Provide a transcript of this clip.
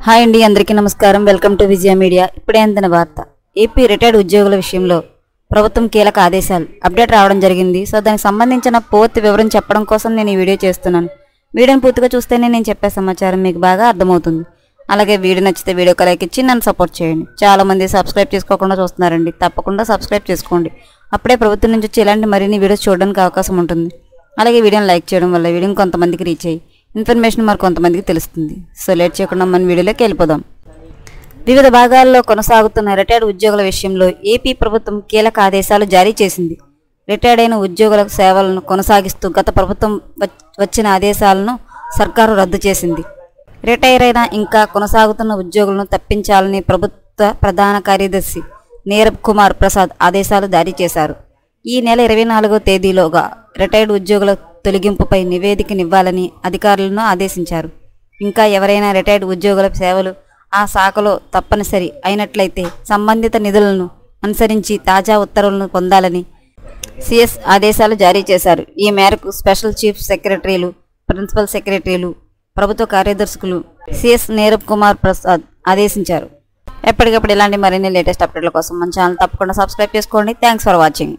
Hi అండి, అందరికీ నమస్కారం. Welcome to Vijaya media. ఇప్పుడే అందిన వార్త. ఏపీ రిటైర్డ్ ఉద్యోగుల విషయంలో ప్రభుత్వం కీలక ఆదేశాలు అప్డేట్ రావడం జరిగింది. సో దానికి సంబంధించిన పూర్తి వివరం చెప్పడం కోసం నేను ఈ వీడియో చేస్తున్నాను. వీడియోని పూర్తిగా చూస్తేనే నేను చెప్పే సమాచారం మీకు బాగా అర్థమవుతుంది. అలాగే వీడియో నచ్చితే వీడియోకి లైక్ ఇచ్చి నన్ను సపోర్ట్ చేయండి. చాలా మంది సబ్స్క్రైబ్ చేసుకోకుండా చూస్తున్నారండి. తప్పకుండా సబ్స్క్రైబ్ చేసుకోండి. అప్పుడే ప్రభుత్వం నుంచి వచ్చి ఇలాంటి మరిన్ని వీడియోస్ చూడడానికి అవకాశం ఉంటుంది. అలాగే వీడియోని లైక్ చేయడం వల్ల వీడియోని కొంతమందికి రీచ్ అయ్యి ఇన్ఫర్మేషన్ మరి కొంతమందికి తెలుస్తుంది. సో లేట్ చేయకుండా మన వీడియోలోకి వెళ్ళిపోదాం. వివిధ భాగాల్లో కొనసాగుతున్న రిటైర్డ్ ఉద్యోగుల విషయంలో ఏపీ ప్రభుత్వం కీలక ఆదేశాలు జారీ చేసింది. రిటైర్డ్ అయిన ఉద్యోగుల సేవలను కొనసాగిస్తూ గత ప్రభుత్వం వచ్చిన ఆదేశాలను సర్కారు రద్దు చేసింది. రిటైర్ అయిన ఇంకా కొనసాగుతున్న ఉద్యోగులను తప్పించాలని ప్రభుత్వ ప్రధాన కార్యదర్శి నీరబ్ కుమార్ ప్రసాద్ ఆదేశాలు జారీ చేశారు. ఈ నెల 24వ తేదీలోగా రిటైర్డ్ ఉద్యోగుల తొలగింపుపై నివేదికనివ్వాలని అధికారులను ఆదేశించారు. ఇంకా ఎవరైనా రిటైర్డ్ ఉద్యోగుల సేవలు ఆ శాఖలో తప్పనిసరి అయినట్లయితే సంబంధిత నిధులను అనుసరించి తాజా ఉత్తర్వులను పొందాలని సిఎస్ ఆదేశాలు జారీ చేశారు. ఈ మేరకు స్పెషల్ చీఫ్ సెక్రటరీలు, ప్రిన్సిపల్ సెక్రటరీలు, ప్రభుత్వ కార్యదర్శులు సిఎస్ నీరబ్ కుమార్ ప్రసాద్ ఆదేశించారు. ఎప్పటికప్పుడు ఇలాంటి మరిన్ని లేటెస్ట్ అప్డేట్ల కోసం మన ఛానల్ తప్పకుండా సబ్స్క్రైబ్ చేసుకోండి. Thanks for watching.